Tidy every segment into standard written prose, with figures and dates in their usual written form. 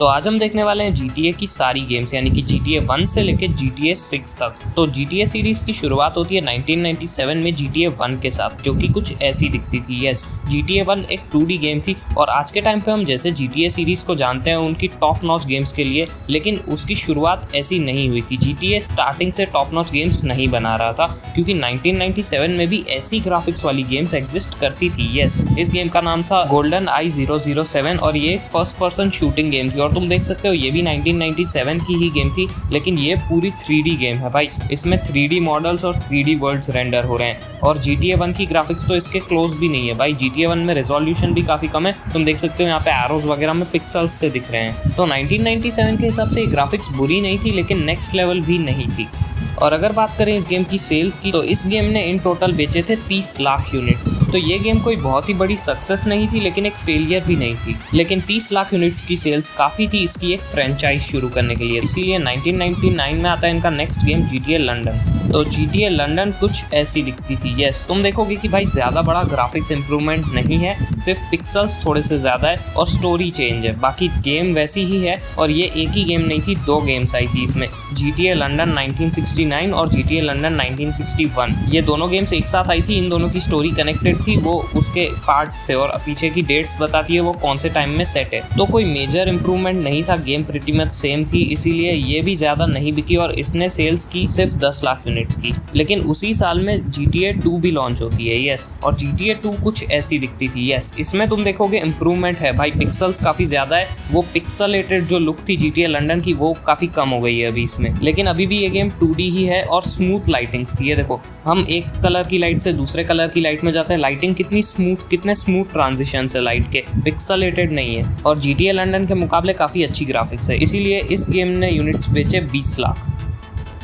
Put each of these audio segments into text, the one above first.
तो आज हम देखने वाले हैं GTA की सारी गेम्स यानी कि GTA 1 से लेकर GTA 6 तक। तो GTA सीरीज की शुरुआत होती है 1997 में GTA 1 के साथ, जो कि कुछ ऐसी दिखती थी। यस, GTA 1 एक 2D गेम थी और आज के टाइम पे हम जैसे GTA सीरीज को जानते हैं उनकी टॉप नॉच गेम्स के लिए, लेकिन उसकी शुरुआत ऐसी नहीं हुई थी। GTA स्टार्टिंग से टॉप नॉच गेम्स नहीं बना रहा था, क्योंकि 1997 में भी ऐसी ग्राफिक्स वाली गेम्स एग्जिस्ट करती थी। यस, इस गेम का नाम था GoldenEye 007 और ये एक फर्स्ट पर्सन शूटिंग गेम थी। और तुम देख सकते हो ये भी 1997 की ही गेम थी, लेकिन ये पूरी 3D गेम है भाई। इसमें 3D मॉडल्स और 3D वर्ल्ड्स रेंडर हो रहे हैं और GTA 1 की ग्राफिक्स तो इसके क्लोज भी नहीं है भाई। GTA 1 में रेजोल्यूशन भी काफी कम है, तुम देख सकते हो यहाँ पे एरोज वगैरह में पिक्सल्स से दिख रहे हैं। तो 1997 के हिसाब से ग्राफिक्स बुरी नहीं थी, लेकिन नेक्स्ट लेवल भी नहीं थी। और अगर बात करें इस गेम की सेल्स की, तो इस गेम ने इन टोटल बेचे थे 30 लाख यूनिट्स। तो ये गेम कोई बहुत ही बड़ी सक्सेस नहीं थी, लेकिन एक फेलियर भी नहीं थी। लेकिन 30 लाख यूनिट्स की सेल्स काफी थी इसकी एक फ्रेंचाइज शुरू करने के लिए। इसीलिए 1999 में आता है इनका नेक्स्ट गेम GTA लंदन। तो GTA लंदन कुछ ऐसी दिखती थी। यस, तुम देखोगे कि भाई ज्यादा बड़ा ग्राफिक्स इंप्रूवमेंट नहीं है, सिर्फ पिक्सल्स थोड़े से ज्यादा है और स्टोरी चेंज है। बाकी गेम वैसी ही है। और ये एक ही गेम नहीं थी, 2 गेम्स आई थी इसमें, GTA लंदन 1969 और GTA लंदन 1961। ये दोनों गेम्स एक साथ आई थी, इन दोनों की स्टोरी कनेक्टेड थी, वो उसके पार्ट्स थे और पीछे की डेट्स बताती है वो कौन से टाइम में सेट है। तो कोई मेजर इंप्रूवमेंट नहीं था, गेम प्रीटी मच सेम थी, इसीलिए ये भी ज्यादा नहीं बिकी और इसने सेल्स की सिर्फ 10 लाख यूनिट्स की। लेकिन उसी साल में GTA 2 भी लॉन्च होती है। यस, और GTA 2 कुछ ऐसी दिखती थी। यस, इसमें तुम देखोगे इंप्रूवमेंट है भाई, पिक्सल्स काफी ज्यादा है, वो पिक्सलेटेड जो लुक थी GTA लंदन की वो काफी कम हो गई है अभी इसमें। लेकिन अभी भी ये गेम 2D ही है और स्मूथ लाइटिंग्स थी। ये देखो, हम एक कलर की लाइट से दूसरे कलर की लाइट में जाते हैं, लाइटिंग कितनी स्मूथ, कितने स्मूथ ट्रांजिशन है लाइट के, पिक्सलेटेड नहीं है। और GTA लंदन के मुकाबले काफी अच्छी ग्राफिक्स है, इसीलिए इस गेम ने यूनिट्स बेचे 20 लाख।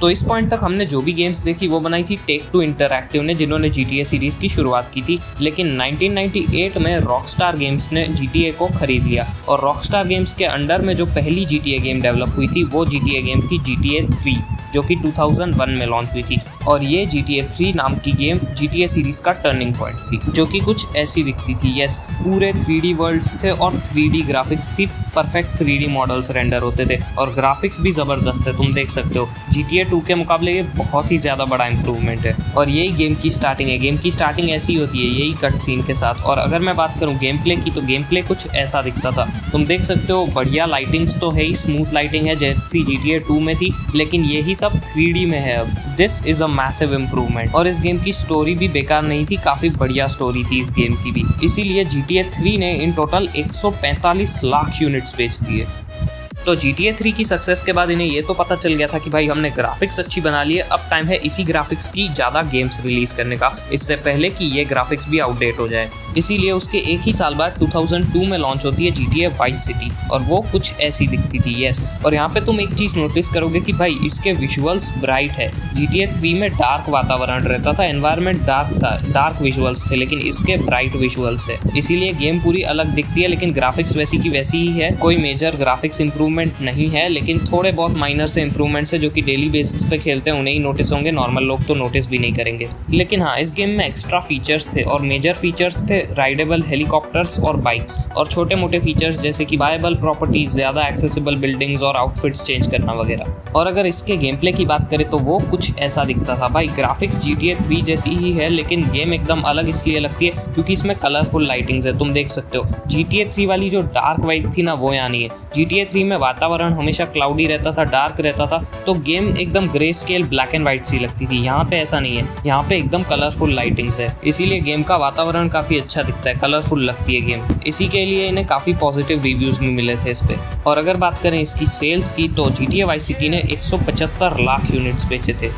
तो इस पॉइंट तक हमने जो भी गेम्स देखी वो बनाई थी टेक-2 इंटरैक्टिव ने, जिन्होंने GTA सीरीज की शुरुआत की थी। लेकिन 1998 में रॉकस्टार गेम्स ने GTA को खरीद लिया और रॉकस्टार गेम्स के अंडर में जो पहली GTA गेम डेवलप हुई थी वो GTA गेम थी GTA 3, जो कि 2001 में लॉन्च हुई थी। और ये GTA 3 नाम की गेम GTA सीरीज का टर्निंग पॉइंट थी, जो कि कुछ ऐसी दिखती थी। यस, पूरे 3D वर्ल्ड्स थे और 3D ग्राफिक्स थी, परफेक्ट 3D मॉडल्स रेंडर होते थे और ग्राफिक्स भी ज़बरदस्त है, तुम देख सकते हो। GTA 2 के मुकाबले ये बहुत ही ज़्यादा बड़ा इंप्रूवमेंट है। और यही गेम की स्टार्टिंग है। गेम की स्टार्टिंग ऐसी होती है, यही कट सीन के साथ। और अगर मैं बात करूँ गेम प्ले की, तो गेम प्ले कुछ ऐसा दिखता था। तुम देख सकते हो बढ़िया लाइटिंग्स तो है ही, स्मूथ लाइटिंग है जैसी GTA 2 में थी, लेकिन यही सब 3D में है अब। This is a massive improvement. और इस गेम की स्टोरी भी बेकार नहीं थी, काफी बढ़िया स्टोरी थी इस गेम की भी। इसीलिए GTA 3 ने इन टोटल 145 लाख यूनिट्स बेच दिए। तो GTA 3 की सक्सेस के बाद इन्हें ये तो पता चल गया था कि भाई हमने ग्राफिक्स अच्छी बना ली है, अब टाइम है इसी ग्राफिक्स की ज़्यादा गेम्स रिलीज करने का, इससे पहले कि ये ग्राफिक्स भी आउटडेट हो जाए। इसीलिए उसके एक ही साल बाद 2002 में लॉन्च होती है GTA वाइस सिटी और वो कुछ ऐसी दिखती थी। यस, और यहाँ पे तुम एक चीज़ नोटिस करोगे कि भाई इसके विजुअल्स ब्राइट है। GTA 3 में डार्क वातावरण रहता था, एनवायरनमेंट डार्क था, डार्क विजुअल्स थे, लेकिन इसके ब्राइट विजुअल्स है, इसीलिए गेम पूरी अलग दिखती है। लेकिन ग्राफिक्स वैसी की वैसी ही है, कोई मेजर ग्राफिक्स इंप्रूवमेंट नहीं है, लेकिन थोड़े बहुत माइनर से इंप्रूवमेंट्स है जो कि डेली बेसिस पे खेलते हैं उन्हें ही नोटिस होंगे, नॉर्मल लोग तो नोटिस भी नहीं करेंगे। लेकिन हाँ, इस गेम में एक्स्ट्रा फीचर्स थे और मेजर फीचर्स थे राइडेबल हेलीकॉप्टर्स और बाइक्स, और छोटे मोटे फीचर्स जैसे कि बायबल प्रॉपर्टीज, ज्यादा एक्सेसिबल बिल्डिंग्स और आउटफिट्स चेंज करना वगैरह। और अगर इसके गेम प्ले की बात करें तो वो कुछ ऐसा दिखता था भाई। ग्राफिक्स GTA 3 जैसी ही है, लेकिन गेम एकदम अलग इसलिए लगती है क्योंकि इसमें कलरफुल लाइटिंग्स है, तुम देख सकते हो। GTA 3 वाली जो डार्क वाइब थी ना, वो यहाँ नहीं है। GTA 3 में वातावरण हमेशा क्लाउडी रहता था, डार्क रहता था, तो गेम एकदम grey scale black and white सी लगती थी। यहाँ पे ऐसा नहीं है, यहाँ पे एकदम कलरफुल लाइटिंग्स है, इसीलिए गेम का वातावरण काफी अच्छा दिखता है, कलरफुल लगती है गेम। इसी के लिए इन्हें काफी पॉजिटिव रिव्यूज भी मिले थे इस पे। और अगर बात करें इसकी सेल्स की, तो GTA वाइस सिटी ने 175 लाख यूनिट्स बेचे थे।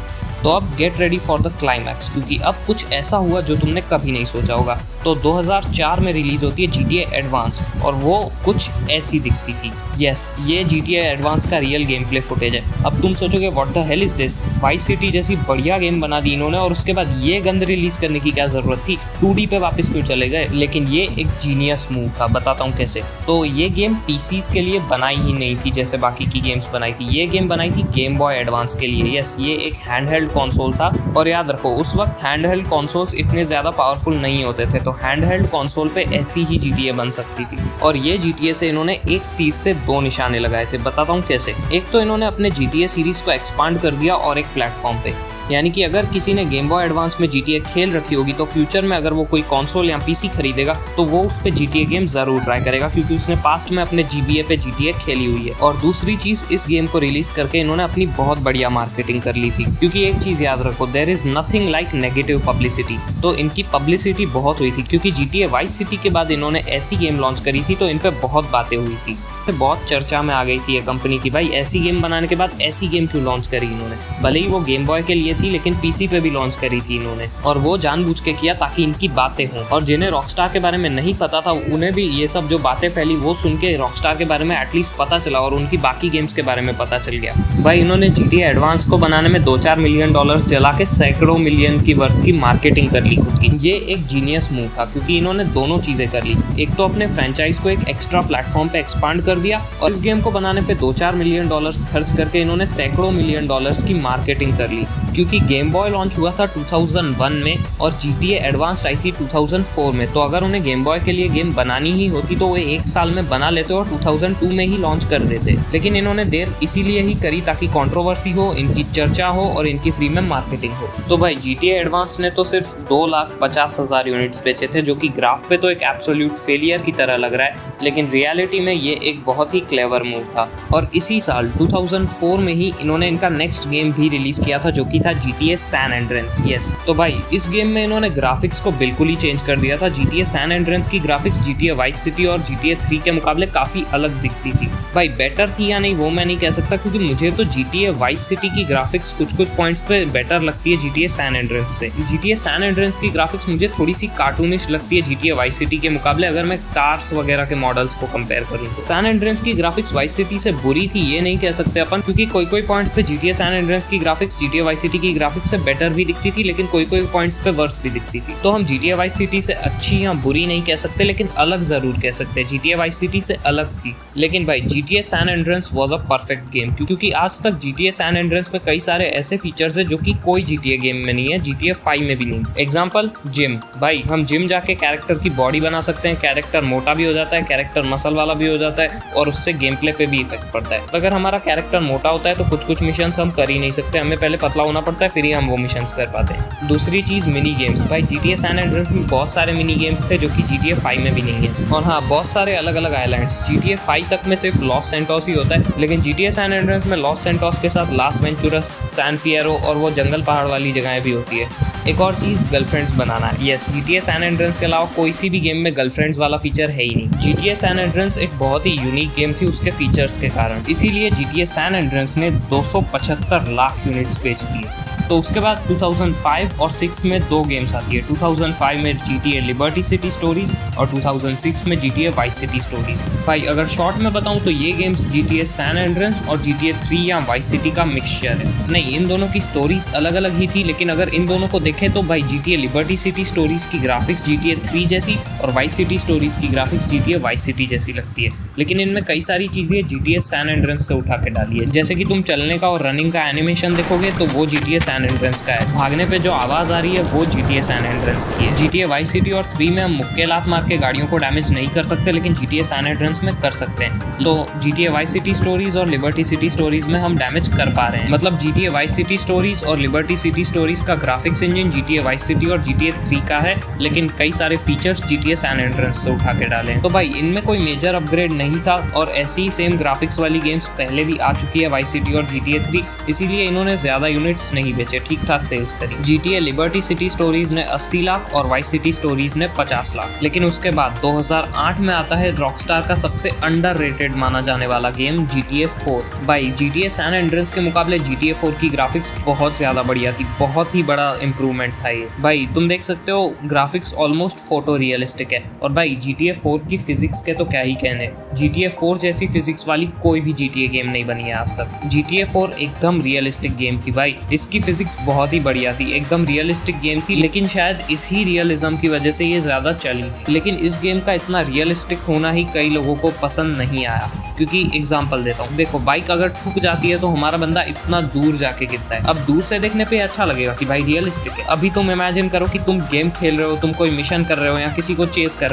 तो अब get ready for the climax, क्योंकि अब कुछ ऐसा हुआ जो तुमने कभी नहीं सोचा होगा। तो 2004 में रिलीज होती है GTA एडवांस और वो कुछ ऐसी दिखती थी। यस, ये GTA एडवांस का रियल गेम प्ले फुटेज है। अब तुम सोचोगे what the hell is this, vice city जैसी बढ़िया गेम बना दी इन्होंने और उसके बाद ये गंद रिलीज करने की क्या जरूरत थी, 2D पे वापस क्यों चले गए। लेकिन ये एक जीनियस मूव था, बताता हूँ कैसे। तो ये गेम PCs के लिए बनाई ही नहीं थी जैसे बाकी की गेम्स बनाई थी, ये गेम बनाई थी गेम बॉय एडवांस के लिए। यस, ये एक हैंडहेल्ड कंसोल था और याद रखो उस वक्त हैंडहेल्ड कंसोल्स इतने ज़्यादा पावरफुल नहीं होते थे, तो हैंडहेल्ड कंसोल पे ऐसी ही GTA बन सकती थी। और ये GTA से इन्होंने एक तीर से दो निशाने लगाए थे। बताता हूँ कैसे। एक तो इन्होंने अपने GTA सीरीज को एक्सपांड कर दिया और एक प्लेटफॉर्म पे, यानी कि अगर किसी ने गेम बॉय एडवांस में GTA खेल रखी होगी तो फ्यूचर में अगर वो कोई कंसोल या PC खरीदेगा तो वो उस पे GTA गेम जरूर ट्राई करेगा, क्योंकि उसने पास्ट में अपने GBA पे GTA खेली हुई है। और दूसरी चीज, इस गेम को रिलीज करके इन्होंने अपनी बहुत बढ़िया मार्केटिंग कर ली थी, क्योंकि एक चीज याद रखो, there is nothing like negative publicity. तो इनकी पब्लिसिटी बहुत हुई थी, क्योंकि GTA वाइस सिटी के बाद इन्होंने ऐसी गेम लॉन्च करी थी तो इन पे बहुत बातें हुई थी, बहुत चर्चा में आ गई थी ये कंपनी की, भाई ऐसी गेम बनाने के बाद ऐसी गेम क्यों लॉन्च करी इन्होंने। भले ही वो गेम बॉय के लिए थी लेकिन PC पे भी लॉन्च करी थी इन्होंने, और वो जानबूझ के किया ताकि इनकी बातें हों। और जिन्हें रॉकस्टार के बारे में नहीं पता था उन्हें भी ये सब जो बातें फैली वो सुन के रॉकस्टार के बारे में एटलीस्ट पता चला और उनकी बाकी गेम्स के बारे में पता चल गया। भाई इन्होंने GTA एडवांस को बनाने में 2-4 मिलियन डॉलर्स जला के सैकड़ों मिलियन की वर्थ की मार्केटिंग कर ली खुद की। ये एक जीनियस मूव था, क्योंकि इन्होंने दोनों चीजें कर ली। एक तो अपने फ्रेंचाइज को एक एक्स्ट्रा प्लेटफॉर्म पे एक्सपांड कर दिया, और इस गेम को बनाने पे 2-4 मिलियन डॉलर्स खर्च करके इन्होंने सैकड़ों मिलियन डॉलर्स की मार्केटिंग कर ली। क्योंकि गेम बॉय लॉन्च हुआ था 2001 में और GTA एडवांस आई थी 2004 में, तो अगर उन्हें गेम बॉय के लिए गेम बनानी ही होती तो वे एक साल में बना लेते और 2002 में ही लॉन्च कर देते। लेकिन इन्होंने देर इसीलिए ही करी ताकि कंट्रोवर्सी हो, इनकी चर्चा हो और इनकी फ्री में मार्केटिंग हो। तो भाई GTA एडवांस ने तो सिर्फ 2,50,000 यूनिट्स बेचे थे, जो कि ग्राफ पे तो एक एब्सोल्यूट फेलियर की तरह लग रहा है, लेकिन रियलिटी में ये एक बहुत ही क्लेवर मूव था। और इसी साल 2004 में ही इन्होंने इनका नेक्स्ट गेम भी रिलीज किया था, जो कि था GTA सैन एंड्रेस। यस, तो भाई इस गेम में इन्होंने ग्राफिक्स को बिल्कुल ही चेंज कर दिया था। GTA सैन एंड्रेस की ग्राफिक्स GTA वाइस सिटी और GTA 3 के मुकाबले काफी अलग दिखती थी। भाई बेटर थी या नहीं वो मैं नहीं कह सकता, क्योंकि मुझे तो GTA वाइस सिटी की ग्राफिक्स कुछ पॉइंट्स पे बेटर लगती है GTA सैन एंड्रेस से। GTA सैन एंड्रेस की ग्राफिक्स मुझे थोड़ी सी कार्टूनिश लगती है GTA वाइस सिटी के मुकाबले, अगर मैं कार्स वगैरह के मॉडल्स को कंपेयर करूँ। सैन एंड्रेस की ग्राफिक्स वाइस सिटी से बुरी थी ये नहीं कह सकते अपन, क्योंकि कोई पॉइंट्स पे GTA सैन एंड्रेस की ग्राफिक्स GTA वाइस सिटी की ग्राफिक्स से बेटर भी दिखती थी, लेकिन कोई पॉइंट्स पे वर्स भी दिखती थी। तो हम GTA वाइस सिटी से अच्छी या बुरी नहीं कह सकते, लेकिन अलग जरूर कह सकते हैं। GTA वाइस सिटी से अलग थी, लेकिन भाई GTA San Andreas was a perfect game, क्योंकि आज तक GTA सैन एंड्रेस में कई सारे ऐसे फीचर्स है जो कि कोई GTA गेम में नहीं है, GTA 5 में भी नहीं। एग्जांपल जिम, भाई हम जिम जाके कैरेक्टर की बॉडी बना सकते हैं, कैरेक्टर मोटा भी हो जाता है, कैरेक्टर मसल वाला भी हो जाता है, और उससे गेम प्ले पे भी इफेक्ट पड़ता है। अगर हमारा कैरेक्टर मोटा होता है तो कुछ मिशंस हम कर ही नहीं सकते, हमें पहले पतला होना पड़ता है फिर ही हम वो मिशंस कर पाते हैं। दूसरी चीज मिनी गेम्स, भाई GTA सैन एंड्रेस में बहुत सारे मिनी गेम्स थे जो कि GTA 5 में भी नहीं है। और हाँ, बहुत सारे अलग अलग आइलैंड्स, GTA 5 तक में सिर्फ लॉस सैंटोस ही होता है, लेकिन GTA सैन एंड्रेस में लॉस सैंटोस के साथ लास वेंचुरस, सैन फियरो और वो जंगल पहाड़ वाली जगहें भी होती है। एक और चीज, गर्लफ्रेंड्स बनाना है। यस, GTA सैन एंड्रेस के अलावा कोई सी भी गेम में गर्लफ्रेंड्स वाला फीचर है ही नहीं। GTA सैन एंड्रेस एक बहुत ही यूनिक गेम थी उसके फीचर्स के कारण, इसीलिए GTA सैन एंड्रेस ने 275 लाख यूनिट्स बेच दिए। तो उसके बाद 2005 और 6 में दो गेम्स आती है। 2005 में GTA लिबर्टी सिटी स्टोरीज और 2006 में GTA वाइस सिटी स्टोरीज। भाई अगर शॉर्ट में बताऊं तो ये गेम्स GTA सैन एंड्रेस और GTA 3 या वाइस सिटी का मिक्सचर है। नहीं, इन दोनों की स्टोरीज अलग अलग ही थी, लेकिन अगर इन दोनों को देखें तो भाई GTA लिबर्टी सिटी स्टोरीज की ग्राफिक्स GTA 3 जैसी और वाइस सिटी स्टोरीज की ग्राफिक्स GTA वाइस सिटी जैसी लगती है, लेकिन इनमें कई सारी चीजें GTA सैन एंड्रेस से उठा के डाली है। जैसे कि तुम चलने का और रनिंग का एनिमेशन देखोगे तो वो GTA सैन एंड्रेस का है, भागने पे जो आवाज आ रही है वो GTA सैन एंड्रेस की है। GTA वाइस सिटी और 3 में हम मुक्के लात मार के गाड़ियों को डैमेज नहीं कर सकते, लेकिन GTA सैन एंड्रेस में कर सकते हैं। तो GTA वाइस सिटी स्टोरीज और लिबर्टी सिटी स्टोरीज में हम डैमेज कर पा रहे हैं। मतलब GTA वाइस सिटी स्टोरीज और लिबर्टी सिटी स्टोरीज का graphics engine GTA vice city और GTA 3 का है, लेकिन कई सारे फीचर्स GTA सैन एंड्रेस से उठा के डाले। तो भाई इनमें कोई मेजर अपग्रेड नहीं था, और ऐसी ही सेम ग्राफिक्स वाली गेम्स पहले भी आ चुकी है वाइस सिटी और GTA 3, इसीलिए इन्होंने ज्यादा यूनिट्स नहीं बेचे, ठीक ठाक सेल्स करी। GTA लिबर्टी सिटी स्टोरीज ने 80 लाख और वाइस सिटी स्टोरीज ने 50 लाख। लेकिन उसके बाद 2008 में आता है रॉकस्टार का सबसे अंडररेटेड माना जाने वाला गेम GTA 4। भाई GTA सैन एंड्रेस के मुकाबले GTA 4 की ग्राफिक्स बहुत ज्यादा बढ़िया थी, बहुत ही बड़ा इंप्रूवमेंट था ये। भाई तुम देख सकते हो ग्राफिक्स ऑलमोस्ट फोटो रियलिस्टिक है, और भाई GTA 4 की फिजिक्स के तो क्या ही कहने। GTA 4 जैसी फिजिक्स वाली कोई भी GTA गेम नहीं बनी है आज तक। GTA 4 एकदम रियलिस्टिक गेम थी भाई, इसकी फिजिक्स बहुत ही बढ़िया थी, एकदम रियलिस्टिक गेम थी, लेकिन शायद इसी रियलिज्म की वजह से ये ज्यादा चली। लेकिन इस गेम का इतना रियलिस्टिक होना ही कई लोगों को पसंद नहीं आया, क्योंकि एग्जाम्पल देता हूँ, देखो बाइक अगर ठुक जाती है तो हमारा बंदा इतना दूर जाके गिरता है। अब दूर से देखने पे अच्छा लगेगा कि भाई रियलिस्टिक है। अभी तुम इमेजिन करो कि तुम गेम खेल रहे हो, तुम कोई मिशन कर रहे हो या किसी को चेस कर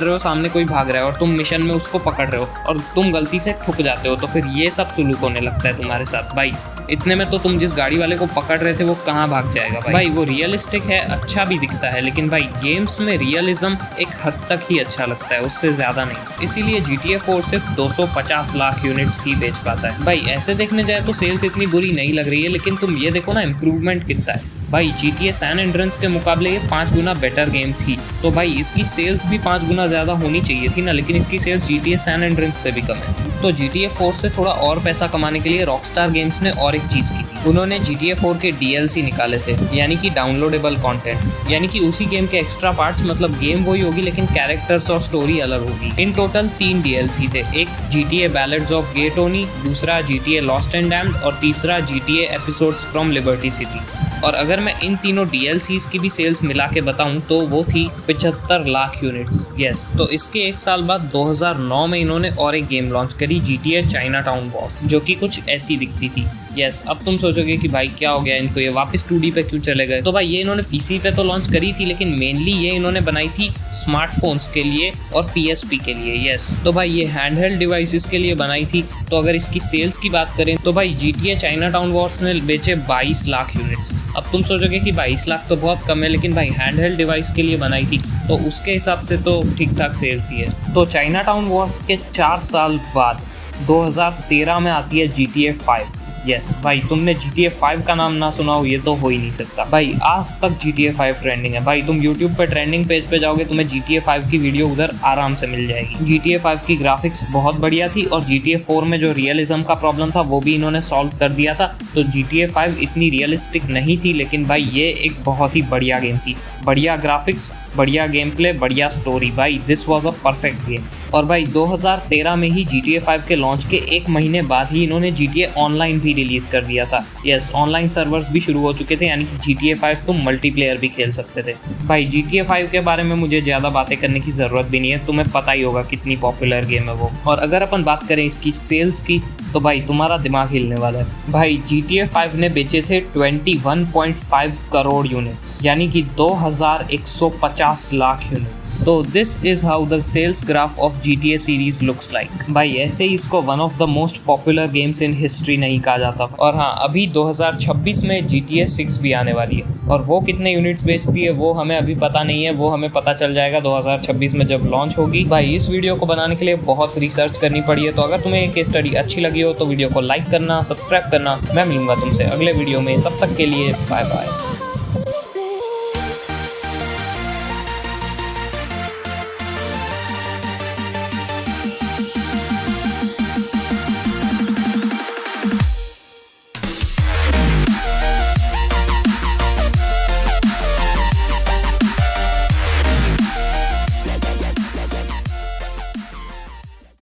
रहे हो, सामने कोई भाग रहा है और तुम मिशन में उसको पकड़ रहे हो और तुम गलती से ठुक जाते हो, तो फिर ये सब सुलूक होने लगता है तुम्हारे साथ भाई। इतने में तो तुम जिस गाड़ी वाले को पकड़ रहे थे वो कहाँ भाग जाएगा भाई। वो रियलिस्टिक है, अच्छा भी दिखता है, लेकिन भाई गेम्स में रियलिज्म एक हद तक ही अच्छा लगता है, उससे ज्यादा नहीं। इसीलिए GTA 4 सिर्फ 250 लाख यूनिट्स ही बेच पाता है भाई। ऐसे देखने जाए तो सेल्स इतनी बुरी नहीं लग रही है, लेकिन तुम ये देखो ना इम्प्रूवमेंट कितना है भाई। GTA सैन एंड्रेंस के मुकाबले ये 5 गुना बेटर गेम थी, तो भाई इसकी सेल्स भी 5 गुना ज्यादा होनी चाहिए थी ना, लेकिन इसकी सेल्स GTA सैन एंड्रेंस से भी कम है। तो GTA 4 से थोड़ा और पैसा कमाने के लिए रॉकस्टार गेम्स ने और एक चीज की थी, उन्होंने GTA 4 के DLC निकाले थे, यानी कि डाउनलोडेबल कंटेंट, यानी कि उसी गेम के एक्स्ट्रा पार्ट्स, मतलब गेम वही होगी लेकिन कैरेक्टर्स और स्टोरी अलग होगी। इन टोटल 3 DLC थे, एक GTA Ballads of Gay Tony, दूसरा GTA लॉस्ट एंड डैम्ड और तीसरा GTA Episodes from Liberty City. और अगर मैं इन तीनों DLCs की भी सेल्स मिला के बताऊं तो वो थी 75 लाख यूनिट्स। यस, तो इसके एक साल बाद 2009 में इन्होंने और एक गेम लॉन्च करी, GTA चाइनाटाउन वॉर्स, जो कि कुछ ऐसी दिखती थी। यस, अब तुम सोचोगे कि भाई क्या हो गया इनको, ये वापस 2D पे क्यों चले गए। तो भाई ये इन्होंने PC पे तो लॉन्च करी थी, लेकिन मेनली ये इन्होंने बनाई थी स्मार्टफोन्स के लिए और PSP के लिए। यस, तो भाई ये हैंडहेल्ड डिवाइसेस के लिए बनाई थी। तो अगर इसकी सेल्स की बात करें तो भाई GTA चाइनाटाउन वॉर्स ने बेचे 22 लाख यूनिट्स। अब तुम सोचोगे कि 22 लाख तो बहुत कम है, लेकिन भाई हैंडहेल्ड डिवाइस के लिए बनाई थी तो उसके हिसाब से तो ठीक ठाक सेल्स ही है। तो चाइनाटाउन वॉर्स के 4 साल बाद 2013 में आती है GTA 5। यस भाई, तुमने GTA 5 का नाम ना सुना हो ये तो हो ही नहीं सकता भाई। आज तक GTA 5 ट्रेंडिंग है भाई। तुम YouTube पे ट्रेंडिंग पेज पे जाओगे, तुम्हें GTA 5 की वीडियो उधर आराम से मिल जाएगी। GTA 5 की ग्राफिक्स बहुत बढ़िया थी और GTA 4 में जो रियलिज्म का प्रॉब्लम था वो भी इन्होंने सॉल्व कर दिया था। तो GTA 5 इतनी रियलिस्टिक नहीं थी, लेकिन भाई ये एक बहुत ही बढ़िया गेम थी। बढ़िया ग्राफिक्स, बढ़िया गेम प्ले, बढ़िया स्टोरी भाई, this was a perfect game. और भाई 2013 में ही GTA 5 के लॉन्च के 1 महीने बाद ही इन्होंने GTA ऑनलाइन भी रिलीज कर दिया था। यस, ऑनलाइन सर्वर्स भी शुरू हो चुके थे, यानी कि GTA 5 तुम मल्टीप्लेयर भी खेल सकते थे भाई। GTA 5 के बारे में मुझे ज़्यादा बातें करने की ज़रूरत भी नहीं है, तुम्हें पता ही होगा कितनी पॉपुलर गेम है वो। और अगर अपन बात करें इसकी सेल्स की तो भाई तुम्हारा दिमाग हिलने वाला है भाई। GTA 5 ने बेचे थे 21.5 करोड़ यूनिट्स, यानी कि 2150 लाख यूनिट्स। तो this is how the sales graph of GTA series looks like भाई। ऐसे ही इसको one of the most popular games in history नहीं कहा जाता। और हाँ, अभी 2026 में GTA 6 भी आने वाली है, और वो कितने यूनिट्स बेचती है वो हमें अभी पता नहीं है, वो हमें पता चल जाएगा 2026 में जब लॉन्च होगी। भाई इस वीडियो को बनाने के लिए बहुत रिसर्च करनी पड़ी है, तो अगर तुम्हें ये केस स्टडी अच्छी लगी हो तो वीडियो को लाइक करना, सब्सक्राइब करना। मैं मिलूंगा तुमसे अगले वीडियो में, तब तक के लिए बाय बाय।